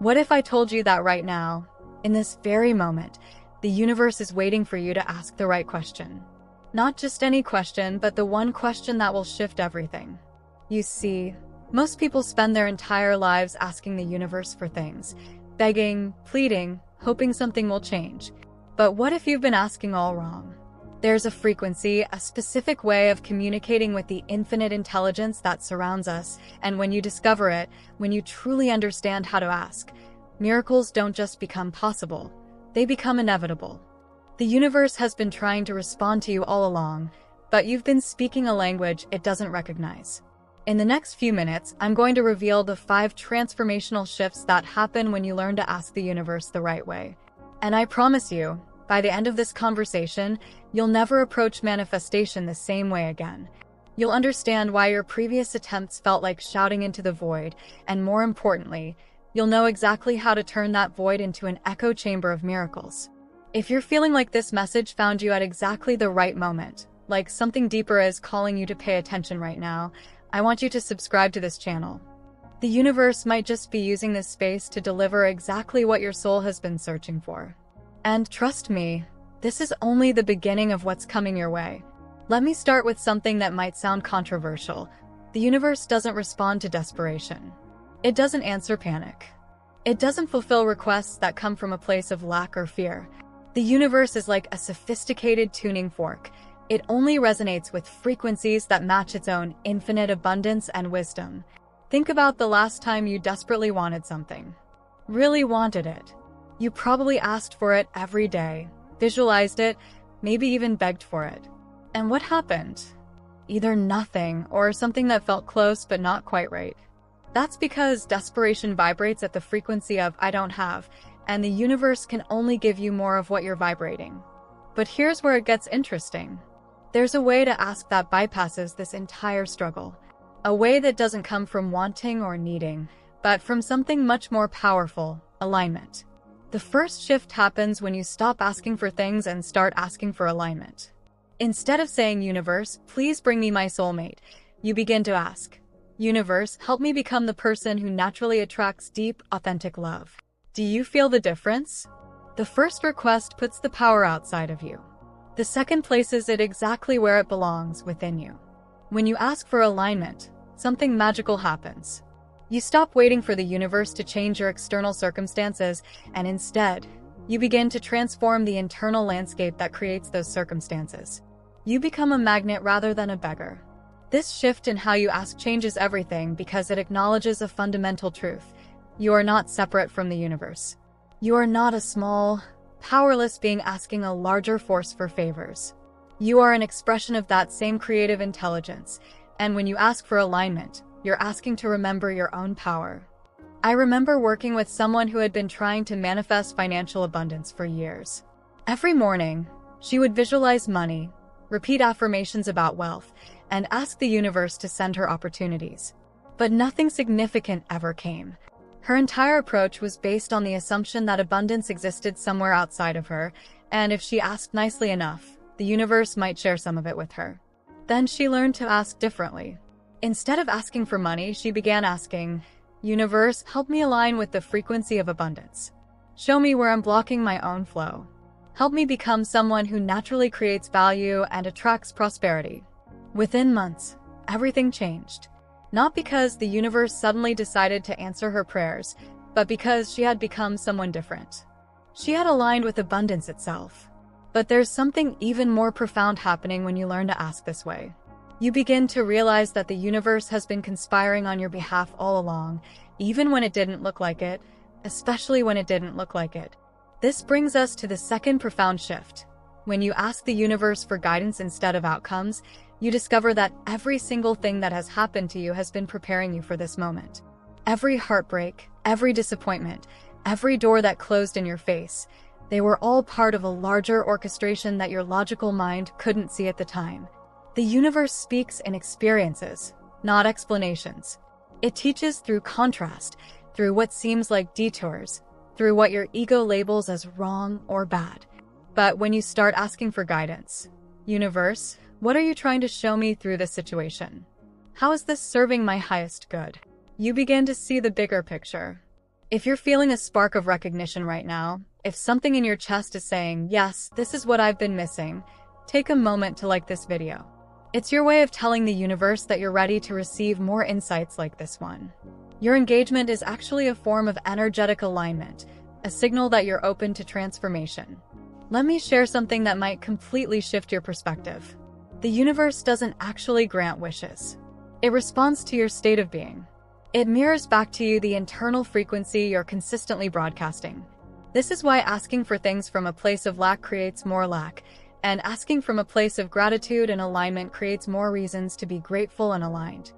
What if I told you that right now, in this very moment, the universe is waiting for you to ask the right question? Not just any question, but the one question that will shift everything. You see, most people spend their entire lives asking the universe for things, begging, pleading, hoping something will change. But what if you've been asking all wrong? There's a frequency, a specific way of communicating with the infinite intelligence that surrounds us, and when you discover it, when you truly understand how to ask, miracles don't just become possible, they become inevitable. The universe has been trying to respond to you all along, but you've been speaking a language it doesn't recognize. In the next few minutes, I'm going to reveal the 5 transformational shifts that happen when you learn to ask the universe the right way. And I promise you, by the end of this conversation, you'll never approach manifestation the same way again. You'll understand why your previous attempts felt like shouting into the void, and more importantly, you'll know exactly how to turn that void into an echo chamber of miracles. If you're feeling like this message found you at exactly the right moment, like something deeper is calling you to pay attention right now, I want you to subscribe to this channel. The universe might just be using this space to deliver exactly what your soul has been searching for. And trust me, this is only the beginning of what's coming your way. Let me start with something that might sound controversial. The universe doesn't respond to desperation. It doesn't answer panic. It doesn't fulfill requests that come from a place of lack or fear. The universe is like a sophisticated tuning fork. It only resonates with frequencies that match its own infinite abundance and wisdom. Think about the last time you desperately wanted something. Really wanted it. You probably asked for it every day, visualized it, maybe even begged for it. And what happened? Either nothing or something that felt close but not quite right. That's because desperation vibrates at the frequency of I don't have, and the universe can only give you more of what you're vibrating. But here's where it gets interesting. There's a way to ask that bypasses this entire struggle. A way that doesn't come from wanting or needing, but from something much more powerful, alignment. The first shift happens when you stop asking for things and start asking for alignment. Instead of saying, "Universe, please bring me my soulmate," you begin to ask, "Universe, help me become the person who naturally attracts deep, authentic love." Do you feel the difference? The first request puts the power outside of you. The second places it exactly where it belongs, within you. When you ask for alignment, something magical happens. You stop waiting for the universe to change your external circumstances, and instead, you begin to transform the internal landscape that creates those circumstances. You become a magnet rather than a beggar. This shift in how you ask changes everything because it acknowledges a fundamental truth. You are not separate from the universe. You are not a small, powerless being asking a larger force for favors. You are an expression of that same creative intelligence, and when you ask for alignment, you're asking to remember your own power. I remember working with someone who had been trying to manifest financial abundance for years. Every morning, she would visualize money, repeat affirmations about wealth, and ask the universe to send her opportunities. But nothing significant ever came. Her entire approach was based on the assumption that abundance existed somewhere outside of her, and if she asked nicely enough, the universe might share some of it with her. Then she learned to ask differently. Instead of asking for money, she began asking, "Universe, help me align with the frequency of abundance. Show me where I'm blocking my own flow. Help me become someone who naturally creates value and attracts prosperity." Within months, everything changed. Not because the universe suddenly decided to answer her prayers, but because she had become someone different. She had aligned with abundance itself. But there's something even more profound happening when you learn to ask this way. You begin to realize that the universe has been conspiring on your behalf all along, even when it didn't look like it, especially when it didn't look like it. This brings us to the second profound shift. When you ask the universe for guidance instead of outcomes, you discover that every single thing that has happened to you has been preparing you for this moment. Every heartbreak, every disappointment, every door that closed in your face, they were all part of a larger orchestration that your logical mind couldn't see at the time. The universe speaks in experiences, not explanations. It teaches through contrast, through what seems like detours, through what your ego labels as wrong or bad. But when you start asking for guidance, "Universe, what are you trying to show me through this situation? How is this serving my highest good?" You begin to see the bigger picture. If you're feeling a spark of recognition right now, if something in your chest is saying, yes, this is what I've been missing, take a moment to like this video. It's your way of telling the universe that you're ready to receive more insights like this one. Your engagement is actually a form of energetic alignment, a signal that you're open to transformation. Let me share something that might completely shift your perspective. The universe doesn't actually grant wishes. It responds to your state of being. It mirrors back to you the internal frequency you're consistently broadcasting. This is why asking for things from a place of lack creates more lack, and asking from a place of gratitude and alignment creates more reasons to be grateful and aligned.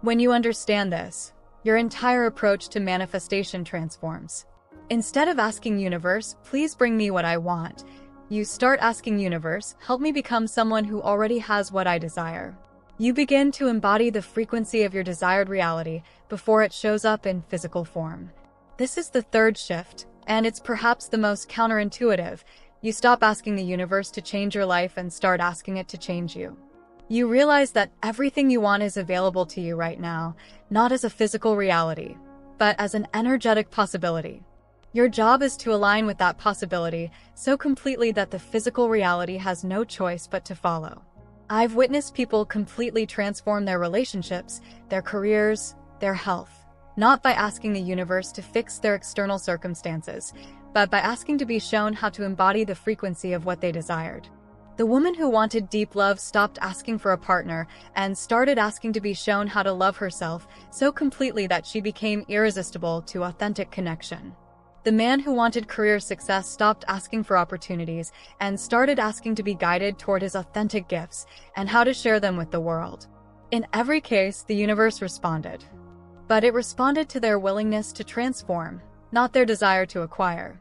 When you understand this, your entire approach to manifestation transforms. Instead of asking universe, please bring me what I want, you start asking universe, help me become someone who already has what I desire. You begin to embody the frequency of your desired reality before it shows up in physical form. This is the third shift, and it's perhaps the most counterintuitive. You stop asking the universe to change your life and start asking it to change you. You realize that everything you want is available to you right now, not as a physical reality, but as an energetic possibility. Your job is to align with that possibility so completely that the physical reality has no choice but to follow. I've witnessed people completely transform their relationships, their careers, their health, not by asking the universe to fix their external circumstances, but by asking to be shown how to embody the frequency of what they desired. The woman who wanted deep love stopped asking for a partner and started asking to be shown how to love herself so completely that she became irresistible to authentic connection. The man who wanted career success stopped asking for opportunities and started asking to be guided toward his authentic gifts and how to share them with the world. In every case, the universe responded. But it responded to their willingness to transform, not their desire to acquire.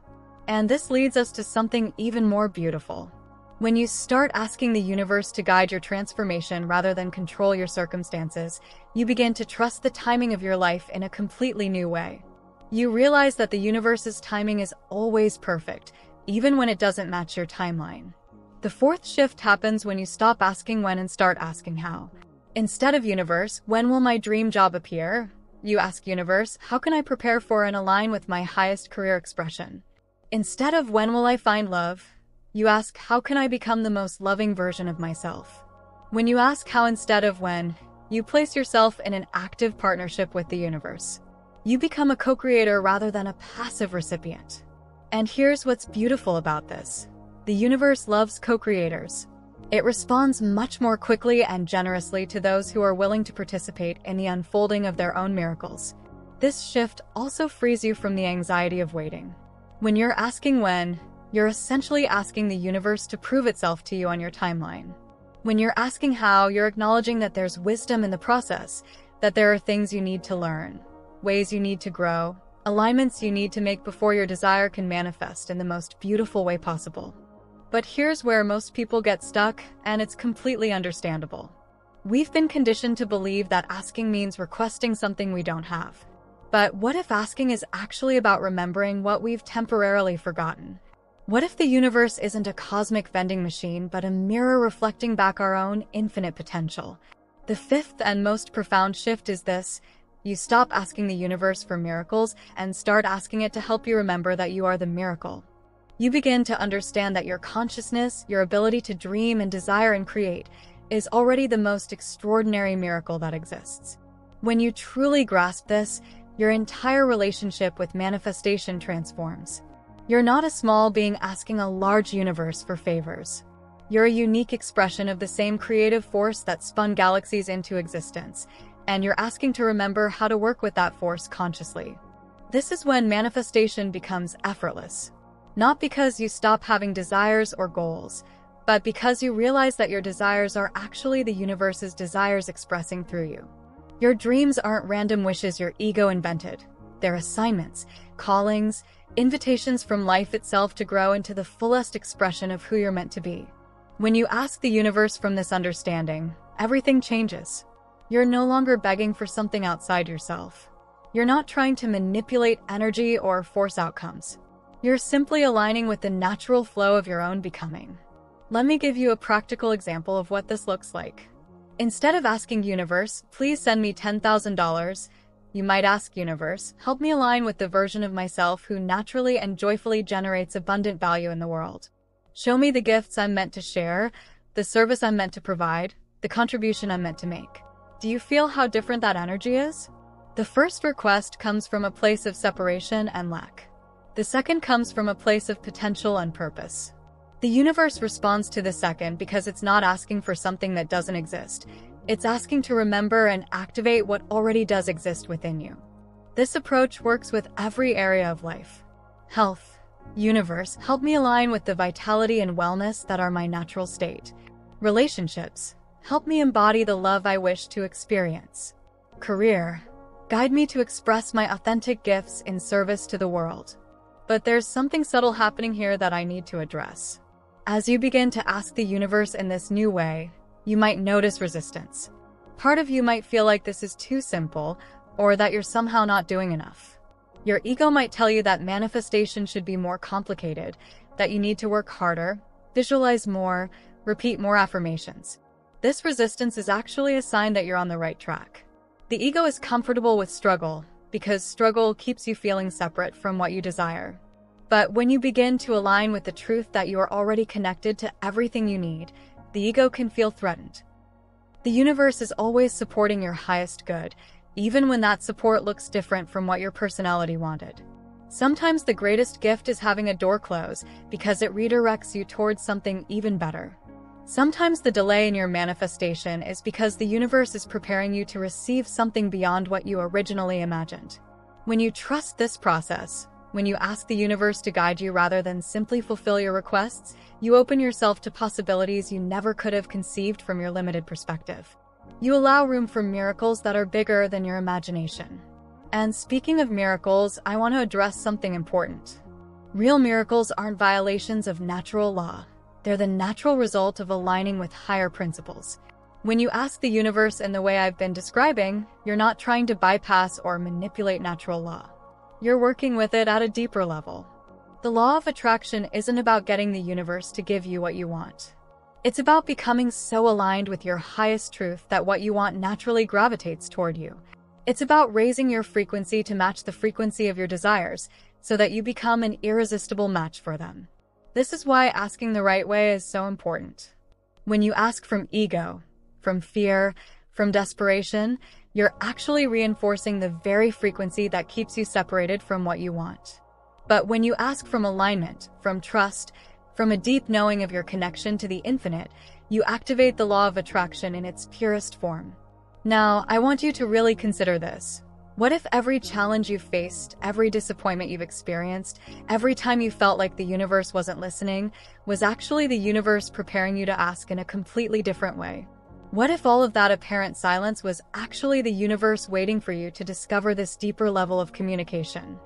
And this leads us to something even more beautiful. When you start asking the universe to guide your transformation rather than control your circumstances, you begin to trust the timing of your life in a completely new way. You realize that the universe's timing is always perfect, even when it doesn't match your timeline. The fourth shift happens when you stop asking when and start asking how. Instead of universe, when will my dream job appear? You ask universe, how can I prepare for and align with my highest career expression? Instead of when will I find love, you ask, how can I become the most loving version of myself? When you ask how instead of when, you place yourself in an active partnership with the universe. You become a co-creator rather than a passive recipient. And here's what's beautiful about this. The universe loves co-creators. It responds much more quickly and generously to those who are willing to participate in the unfolding of their own miracles. This shift also frees you from the anxiety of waiting. When you're asking when, you're essentially asking the universe to prove itself to you on your timeline. When you're asking how, you're acknowledging that there's wisdom in the process, that there are things you need to learn, ways you need to grow, alignments you need to make before your desire can manifest in the most beautiful way possible. But here's where most people get stuck, and it's completely understandable. We've been conditioned to believe that asking means requesting something we don't have. But what if asking is actually about remembering what we've temporarily forgotten? What if the universe isn't a cosmic vending machine, but a mirror reflecting back our own infinite potential? The fifth and most profound shift is this. You stop asking the universe for miracles and start asking it to help you remember that you are the miracle. You begin to understand that your consciousness, your ability to dream and desire and create, is already the most extraordinary miracle that exists. When you truly grasp this, your entire relationship with manifestation transforms. You're not a small being asking a large universe for favors. You're a unique expression of the same creative force that spun galaxies into existence, and you're asking to remember how to work with that force consciously. This is when manifestation becomes effortless. Not because you stop having desires or goals, but because you realize that your desires are actually the universe's desires expressing through you. Your dreams aren't random wishes your ego invented. They're assignments, callings, invitations from life itself to grow into the fullest expression of who you're meant to be. When you ask the universe from this understanding, everything changes. You're no longer begging for something outside yourself. You're not trying to manipulate energy or force outcomes. You're simply aligning with the natural flow of your own becoming. Let me give you a practical example of what this looks like. Instead of asking universe, please send me $10,000, You might ask, universe, help me align with the version of myself who naturally and joyfully generates abundant value in the world. Show me the gifts I'm meant to share, the service I'm meant to provide, the contribution I'm meant to make. Do you feel how different that energy is? The first request comes from a place of separation and lack. The second comes from a place of potential and purpose. The universe responds to the second because it's not asking for something that doesn't exist. It's asking to remember and activate what already does exist within you. This approach works with every area of life. Health. Universe, help me align with the vitality and wellness that are my natural state. Relationships. Help me embody the love I wish to experience. Career. Guide me to express my authentic gifts in service to the world. But there's something subtle happening here that I need to address. As you begin to ask the universe in this new way, you might notice resistance. Part of you might feel like this is too simple, or that you're somehow not doing enough. Your ego might tell you that manifestation should be more complicated, that you need to work harder, visualize more, repeat more affirmations. This resistance is actually a sign that you're on the right track. The ego is comfortable with struggle, because struggle keeps you feeling separate from what you desire. But when you begin to align with the truth that you are already connected to everything you need, the ego can feel threatened. The universe is always supporting your highest good, even when that support looks different from what your personality wanted. Sometimes the greatest gift is having a door close because it redirects you towards something even better. Sometimes the delay in your manifestation is because the universe is preparing you to receive something beyond what you originally imagined. When you trust this process, when you ask the universe to guide you rather than simply fulfill your requests, you open yourself to possibilities you never could have conceived from your limited perspective. You allow room for miracles that are bigger than your imagination. And speaking of miracles, I want to address something important. Real miracles aren't violations of natural law. They're the natural result of aligning with higher principles. When you ask the universe in the way I've been describing, you're not trying to bypass or manipulate natural law. You're working with it at a deeper level. The law of attraction isn't about getting the universe to give you what you want. It's about becoming so aligned with your highest truth that what you want naturally gravitates toward you. It's about raising your frequency to match the frequency of your desires, so that you become an irresistible match for them. This is why asking the right way is so important. When you ask from ego, from fear, from desperation, you're actually reinforcing the very frequency that keeps you separated from what you want. But when you ask from alignment, from trust, from a deep knowing of your connection to the infinite, you activate the law of attraction in its purest form. Now, I want you to really consider this. What if every challenge you've faced, every disappointment you've experienced, every time you felt like the universe wasn't listening, was actually the universe preparing you to ask in a completely different way? What if all of that apparent silence was actually the universe waiting for you to discover this deeper level of communication?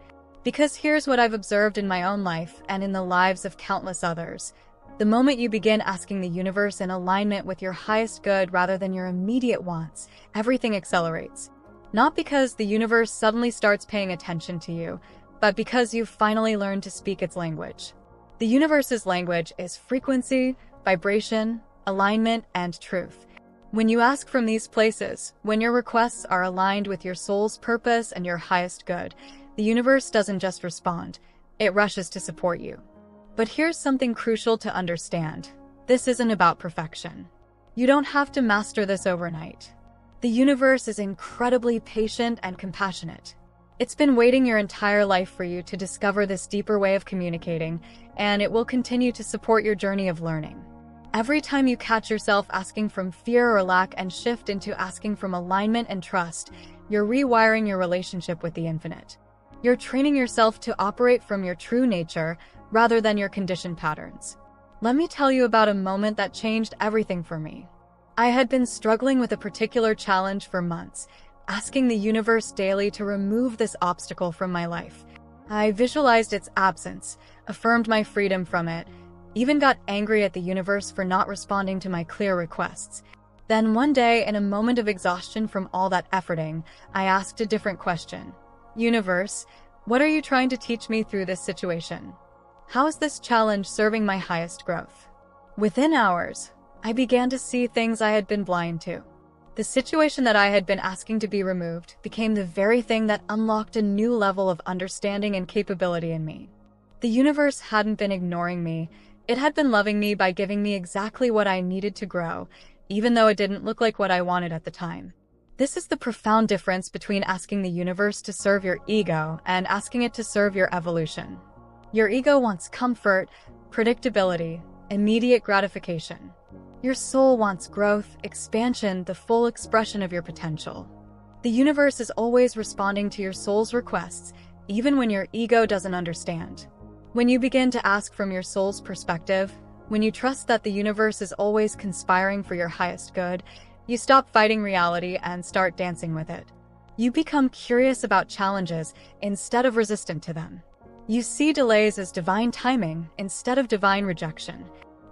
Because here's what I've observed in my own life and in the lives of countless others. The moment you begin asking the universe in alignment with your highest good rather than your immediate wants, everything accelerates. Not because the universe suddenly starts paying attention to you, but because you've finally learned to speak its language. The universe's language is frequency, vibration, alignment, and truth. When you ask from these places, when your requests are aligned with your soul's purpose and your highest good, the universe doesn't just respond, it rushes to support you. But here's something crucial to understand. This isn't about perfection. You don't have to master this overnight. The universe is incredibly patient and compassionate. It's been waiting your entire life for you to discover this deeper way of communicating, and it will continue to support your journey of learning. Every time you catch yourself asking from fear or lack and shift into asking from alignment and trust, you're rewiring your relationship with the infinite. You're training yourself to operate from your true nature rather than your conditioned patterns. Let me tell you about a moment that changed everything for me. I had been struggling with a particular challenge for months, asking the universe daily to remove this obstacle from my life. I visualized its absence, affirmed my freedom from it, even got angry at the universe for not responding to my clear requests. Then one day, in a moment of exhaustion from all that efforting, I asked a different question. Universe, what are you trying to teach me through this situation? How is this challenge serving my highest growth? Within hours, I began to see things I had been blind to. The situation that I had been asking to be removed became the very thing that unlocked a new level of understanding and capability in me. The universe hadn't been ignoring me. It had been loving me by giving me exactly what I needed to grow, even though it didn't look like what I wanted at the time. This is the profound difference between asking the universe to serve your ego and asking it to serve your evolution. Your ego wants comfort, predictability, immediate gratification. Your soul wants growth, expansion, the full expression of your potential. The universe is always responding to your soul's requests, even when your ego doesn't understand. When you begin to ask from your soul's perspective, when you trust that the universe is always conspiring for your highest good, you stop fighting reality and start dancing with it. You become curious about challenges instead of resistant to them. You see delays as divine timing instead of divine rejection.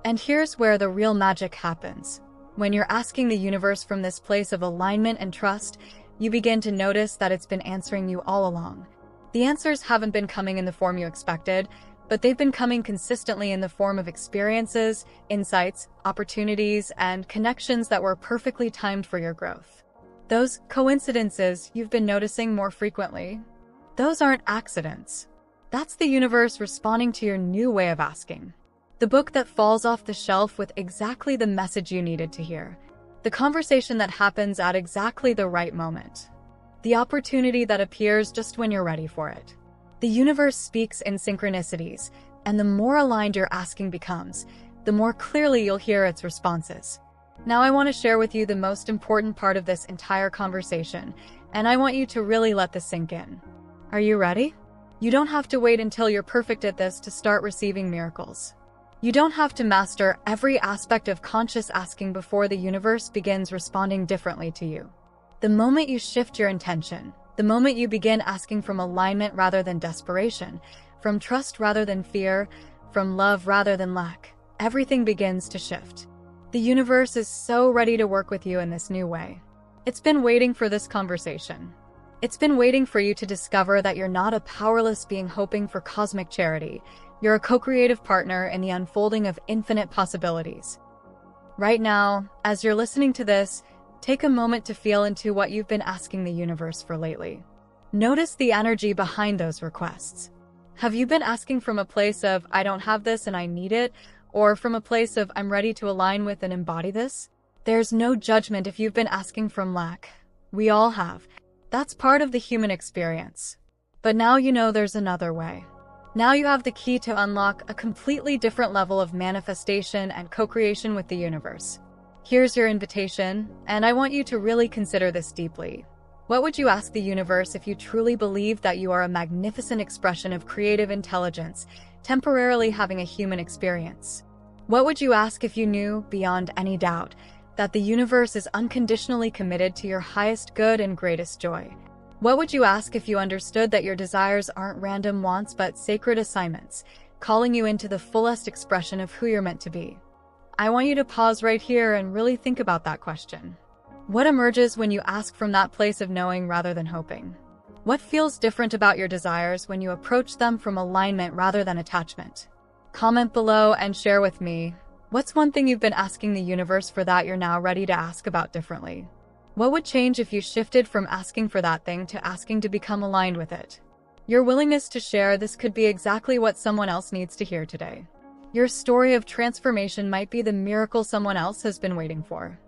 And here's where the real magic happens. When you're asking the universe from this place of alignment and trust, you begin to notice that it's been answering you all along. The answers haven't been coming in the form you expected, but they've been coming consistently in the form of experiences, insights, opportunities, and connections that were perfectly timed for your growth. Those coincidences you've been noticing more frequently, those aren't accidents. That's the universe responding to your new way of asking. The book that falls off the shelf with exactly the message you needed to hear. The conversation that happens at exactly the right moment. The opportunity that appears just when you're ready for it. The universe speaks in synchronicities, and the more aligned your asking becomes, the more clearly you'll hear its responses. Now I want to share with you the most important part of this entire conversation, and I want you to really let this sink in. Are you ready? You don't have to wait until you're perfect at this to start receiving miracles. You don't have to master every aspect of conscious asking before the universe begins responding differently to you. The moment you shift your intention, the moment you begin asking from alignment rather than desperation, from trust rather than fear, from love rather than lack, everything begins to shift. The universe is so ready to work with you in this new way. It's been waiting for this conversation. It's been waiting for you to discover that you're not a powerless being hoping for cosmic charity. You're a co-creative partner in the unfolding of infinite possibilities. Right now, as you're listening to this, take a moment to feel into what you've been asking the universe for lately. Notice the energy behind those requests. Have you been asking from a place of, I don't have this and I need it, or from a place of, I'm ready to align with and embody this? There's no judgment if you've been asking from lack. We all have. That's part of the human experience. But now you know there's another way. Now you have the key to unlock a completely different level of manifestation and co-creation with the universe. Here's your invitation, and I want you to really consider this deeply. What would you ask the universe if you truly believed that you are a magnificent expression of creative intelligence, temporarily having a human experience? What would you ask if you knew, beyond any doubt, that the universe is unconditionally committed to your highest good and greatest joy? What would you ask if you understood that your desires aren't random wants but sacred assignments, calling you into the fullest expression of who you're meant to be? I want you to pause right here and really think about that question. What emerges when you ask from that place of knowing rather than hoping? What feels different about your desires when you approach them from alignment rather than attachment? Comment below and share with me, what's one thing you've been asking the universe for that you're now ready to ask about differently? What would change if you shifted from asking for that thing to asking to become aligned with it? Your willingness to share this could be exactly what someone else needs to hear today. Your story of transformation might be the miracle someone else has been waiting for.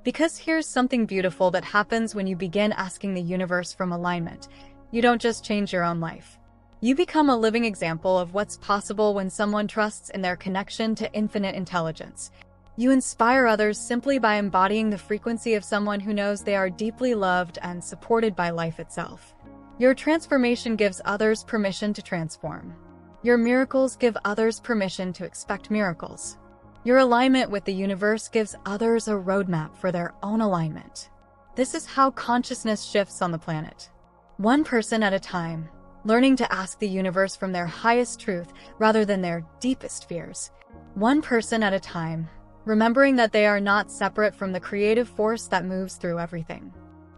Because here's something beautiful that happens when you begin asking the universe from alignment. You don't just change your own life. You become a living example of what's possible when someone trusts in their connection to infinite intelligence. You inspire others simply by embodying the frequency of someone who knows they are deeply loved and supported by life itself. Your transformation gives others permission to transform. Your miracles give others permission to expect miracles. Your alignment with the universe gives others a roadmap for their own alignment. This is how consciousness shifts on the planet. One person at a time, learning to ask the universe from their highest truth rather than their deepest fears. One person at a time, remembering that they are not separate from the creative force that moves through everything.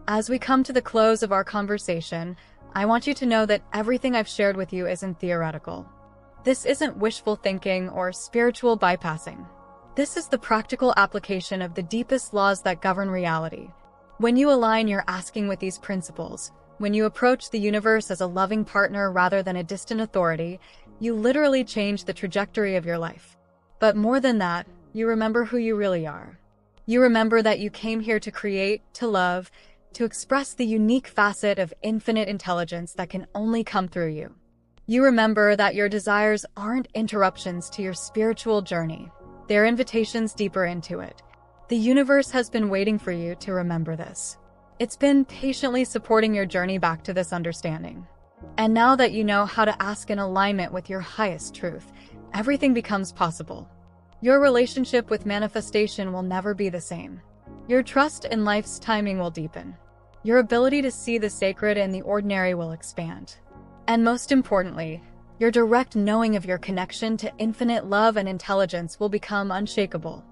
As we come to the close of our conversation, I want you to know that everything I've shared with you isn't theoretical. This isn't wishful thinking or spiritual bypassing. This is the practical application of the deepest laws that govern reality. When you align your asking with these principles, when you approach the universe as a loving partner rather than a distant authority, you literally change the trajectory of your life. But more than that, you remember who you really are. You remember that you came here to create, to love, to express the unique facet of infinite intelligence that can only come through you. You remember that your desires aren't interruptions to your spiritual journey. They're invitations deeper into it. The universe has been waiting for you to remember this. It's been patiently supporting your journey back to this understanding. And now that you know how to ask in alignment with your highest truth, everything becomes possible. Your relationship with manifestation will never be the same. Your trust in life's timing will deepen. Your ability to see the sacred in the ordinary will expand. And most importantly, your direct knowing of your connection to infinite love and intelligence will become unshakable.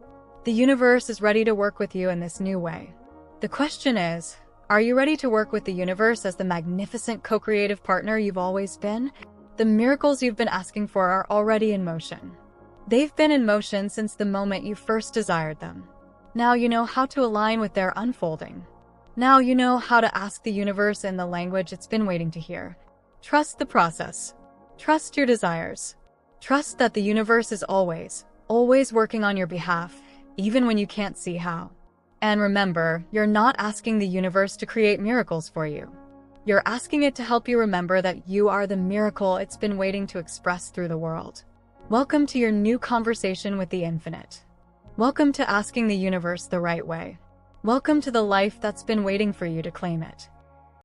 The universe is ready to work with you in this new way. The question is, are you ready to work with the universe as the magnificent co-creative partner you've always been? The miracles you've been asking for are already in motion. They've been in motion since the moment you first desired them. Now you know how to align with their unfolding. Now you know how to ask the universe in the language it's been waiting to hear. Trust the process. Trust your desires. Trust that the universe is always working on your behalf, even when you can't see how. And remember, you're not asking the universe to create miracles for you. You're asking it to help you remember that you are the miracle it's been waiting to express through the world. Welcome to your new conversation with the infinite. Welcome to asking the universe the right way. Welcome to the life that's been waiting for you to claim it.